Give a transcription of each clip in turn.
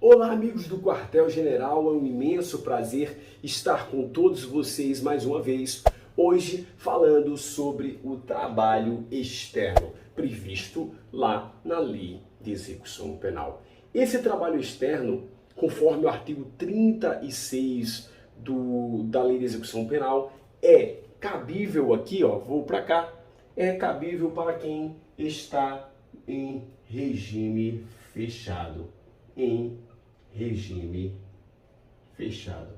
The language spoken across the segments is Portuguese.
Olá, amigos do Quartel-General, é um imenso prazer estar com todos vocês mais uma vez, hoje falando sobre o trabalho externo, previsto lá na Lei de Execução Penal. Esse trabalho externo, conforme o artigo 36 da Lei de Execução Penal, é cabível aqui, vou para cá, é cabível para quem está em regime fechado. Em regime fechado.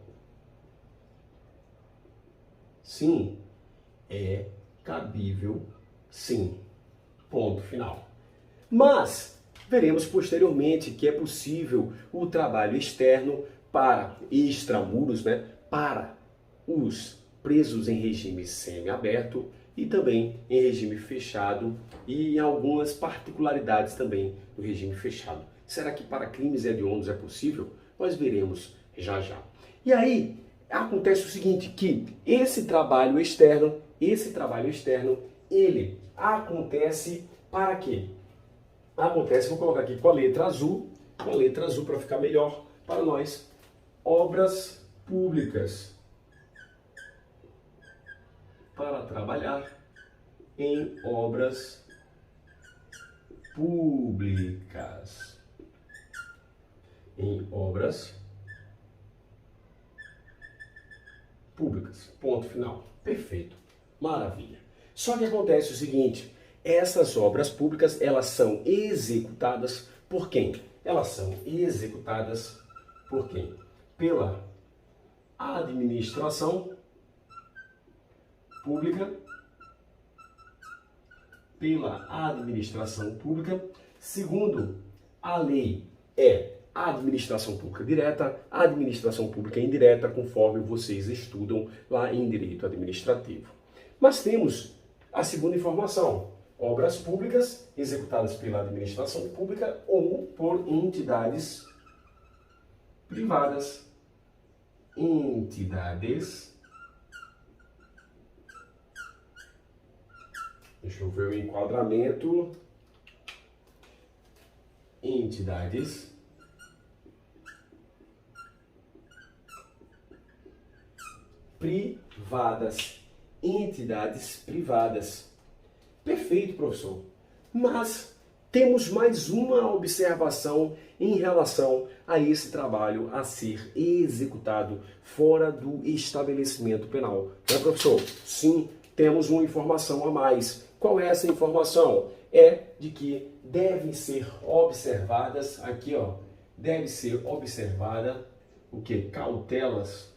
Sim, é cabível, sim. Ponto final. Mas veremos posteriormente que é possível o trabalho externo para extramuros, para os presos em regime semiaberto e também em regime fechado e em algumas particularidades também do regime fechado. Será que para crimes hediondos é possível? Nós veremos já já. E aí acontece o seguinte, que esse trabalho externo, ele acontece para quê? Acontece, vou colocar aqui com a letra azul para ficar melhor para nós, obras públicas. Para trabalhar em obras públicas. Em obras públicas. Ponto final. Perfeito. Maravilha. Só que acontece o seguinte, essas obras públicas, elas são executadas por quem? Elas são executadas por quem? Pela administração pública, segundo a lei, é a administração pública direta, a administração pública indireta, conforme vocês estudam lá em direito administrativo. Mas temos a segunda informação, obras públicas executadas pela administração pública ou por entidades privadas. Deixa eu ver o enquadramento. Entidades privadas. Entidades privadas. Perfeito, professor. Mas temos mais uma observação em relação a esse trabalho a ser executado fora do estabelecimento penal. Não é, professor? Sim, temos uma informação a mais. Qual é essa informação? É de que devem ser observadas, aqui deve ser observada o que? Cautelas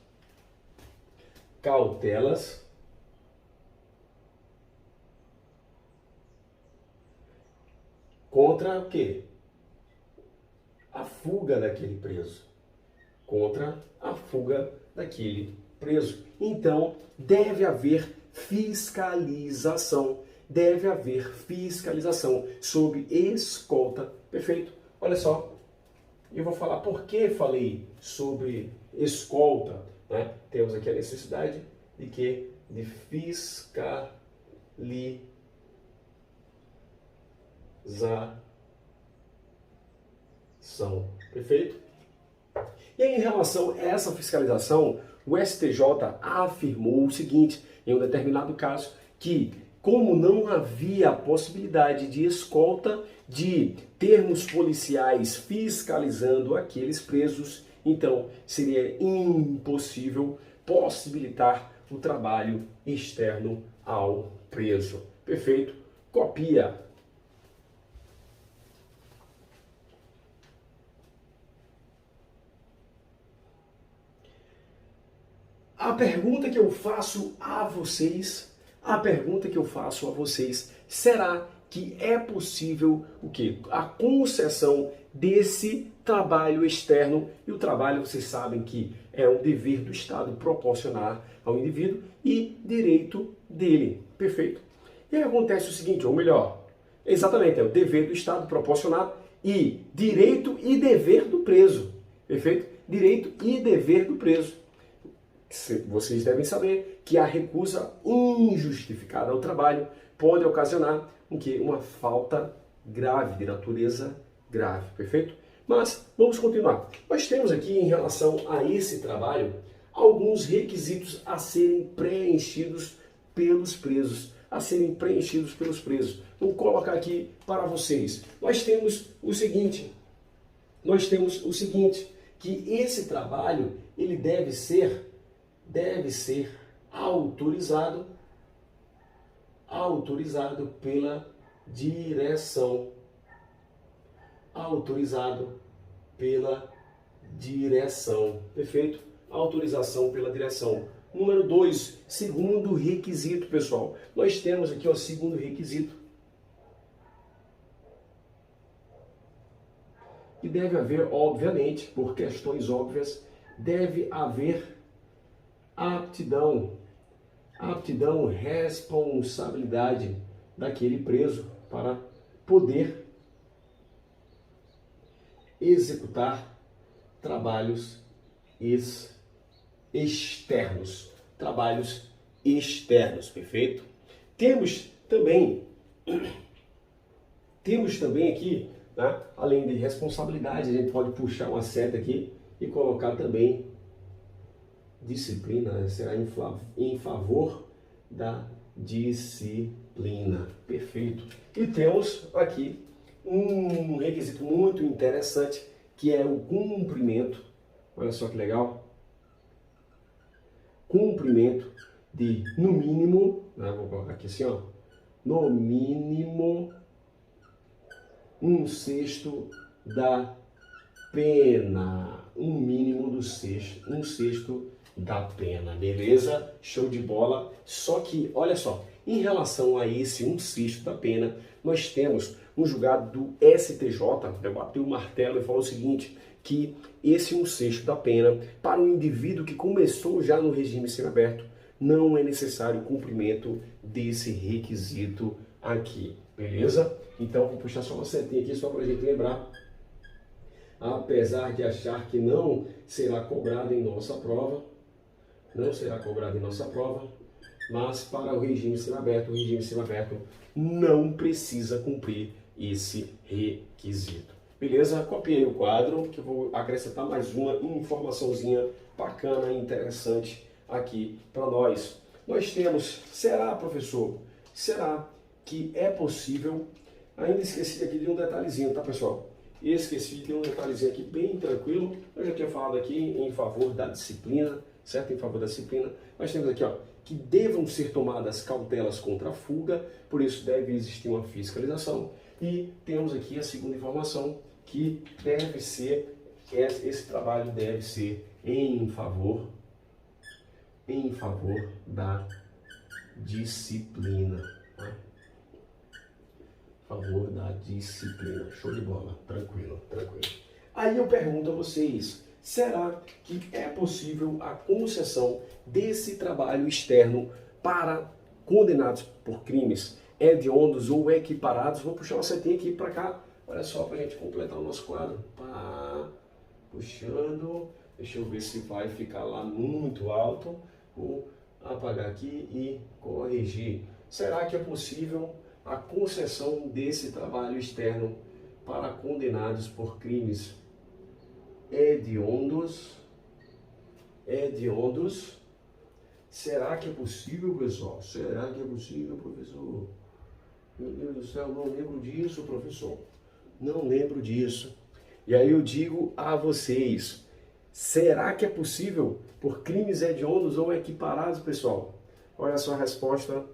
contra o quê? A fuga daquele preso. Contra a fuga daquele preso. Então, deve haver fiscalização. Deve haver fiscalização sob escolta. Perfeito? Olha só, eu vou falar por que falei sobre escolta. Temos aqui a necessidade de quê? De fiscalização. Perfeito? E aí, em relação a essa fiscalização, o STJ afirmou o seguinte, em um determinado caso, que como não havia a possibilidade de escolta, de termos policiais fiscalizando aqueles presos, então seria impossível possibilitar o trabalho externo ao preso. Perfeito? Copia. A pergunta que eu faço a vocês, será que é possível o quê? A concessão desse trabalho externo, e o trabalho, vocês sabem que é um dever do Estado proporcionar ao indivíduo e direito dele. Perfeito? E aí acontece o seguinte, ou melhor, exatamente, é o dever do Estado proporcionar e direito e dever do preso. Perfeito? Direito e dever do preso. Vocês devem saber que a recusa injustificada ao trabalho pode ocasionar uma falta grave, de natureza grave, perfeito? Mas vamos continuar. Nós temos aqui em relação a esse trabalho alguns requisitos a serem preenchidos pelos presos. Vou colocar aqui para vocês. Nós temos o seguinte, que esse trabalho ele deve ser autorizado pela direção. Perfeito? Autorização pela direção. Número 2, segundo requisito, pessoal. Nós temos aqui o segundo requisito. E deve haver, obviamente, por questões óbvias, deve haver aptidão, responsabilidade daquele preso para poder executar trabalhos externos, perfeito? Temos também aqui, né, além de responsabilidade, a gente pode puxar uma seta aqui e colocar também disciplina, será em favor da disciplina, perfeito? E temos aqui um requisito muito interessante, que é o cumprimento, olha só que legal, cumprimento de, no mínimo, né, vou colocar aqui assim, ó, no mínimo, 1/6 da pena, um sexto da pena, beleza? Show de bola. Só que, olha só, em relação a esse 1/6 da pena, nós temos um julgado do STJ, bateu o martelo e falou o seguinte, que esse 1/6 da pena, para um indivíduo que começou já no regime semiaberto, não é necessário o cumprimento desse requisito aqui, beleza? Então, vou puxar só uma setinha aqui, só para a gente lembrar. Apesar de achar que não será cobrado em nossa prova, mas para o regime semiaberto não precisa cumprir esse requisito. Beleza? Copiei o quadro, que eu vou acrescentar mais uma informaçãozinha bacana e interessante aqui para nós. Nós temos, será, professor? Será que é possível? Ainda esqueci aqui de um detalhezinho, tá, pessoal? Esqueci de um detalhezinho aqui bem tranquilo. Eu já tinha falado aqui em favor da disciplina, certo? Em favor da disciplina. Nós temos aqui, ó, que devam ser tomadas cautelas contra a fuga, por isso deve existir uma fiscalização. E temos aqui a segunda informação, que deve ser, esse trabalho deve ser em favor da disciplina. Tá? Favor da disciplina. Show de bola. Tranquilo. Aí eu pergunto a vocês, será que é possível a concessão desse trabalho externo para condenados por crimes hediondos ou equiparados? Vou puxar uma setinha aqui para cá. Olha só, para a gente completar o nosso quadro. Pá, puxando. Deixa eu ver se vai ficar lá muito alto. Vou apagar aqui e corrigir. Será que é possível a concessão desse trabalho externo para condenados por crimes hediondos? Será que é possível, pessoal? Será que é possível, professor? Meu Deus do céu, não lembro disso, professor. Não lembro disso. E aí eu digo a vocês, será que é possível por crimes hediondos ou equiparados, pessoal? Olha só a resposta.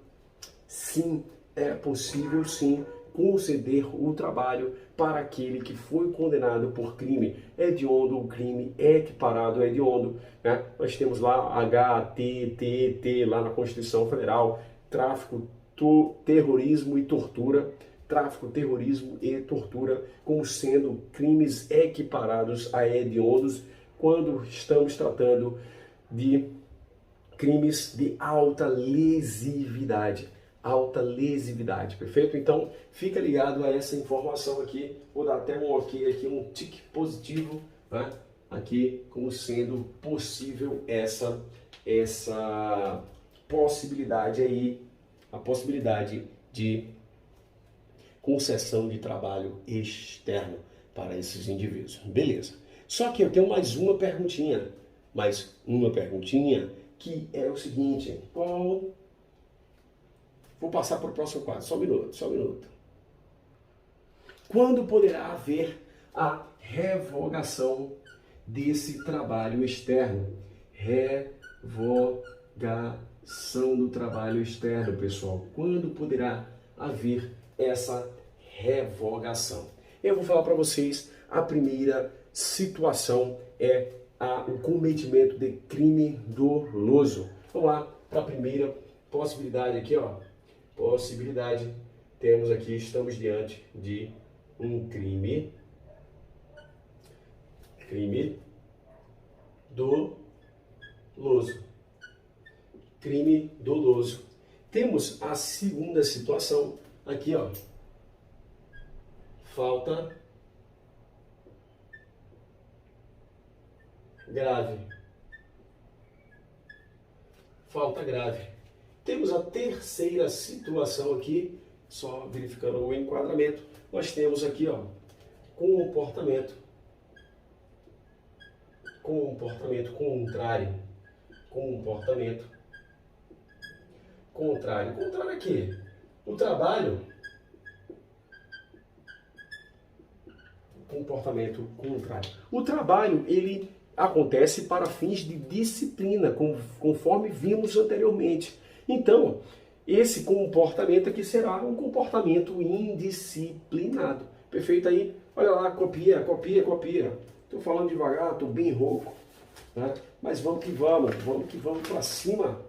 Sim, é possível sim conceder o trabalho para aquele que foi condenado por crime hediondo ou crime equiparado hediondo. Né? Nós temos lá HTTT lá na Constituição Federal, tráfico, terrorismo e tortura, como sendo crimes equiparados a hediondos quando estamos tratando de crimes de alta lesividade, perfeito? Então, fica ligado a essa informação aqui, vou dar até um ok aqui, um tique positivo, né? Aqui como sendo possível essa possibilidade aí, a possibilidade de concessão de trabalho externo para esses indivíduos. Beleza. Só que eu tenho mais uma perguntinha. Que é o seguinte. Vou passar para o próximo quadro. Só um minuto. Quando poderá haver a revogação desse trabalho externo? Revogação do trabalho externo, pessoal. Quando poderá haver essa revogação? Eu vou falar para vocês, a primeira situação é o cometimento de crime doloso. Vamos lá para a primeira possibilidade aqui, ó. Possibilidade, temos aqui, estamos diante de um crime doloso. Crime doloso. Temos a segunda situação aqui, ó. Falta grave. Falta grave. Temos a terceira situação aqui, só verificando o enquadramento. Nós temos aqui, ó, comportamento contrário. Comportamento contrário. Contrário aqui. O trabalho. Comportamento contrário. O trabalho, ele acontece para fins de disciplina, conforme vimos anteriormente. Então, esse comportamento aqui será um comportamento indisciplinado. Perfeito aí? Olha lá, copia. Estou falando devagar, estou bem rouco, né? Mas vamos que vamos para cima.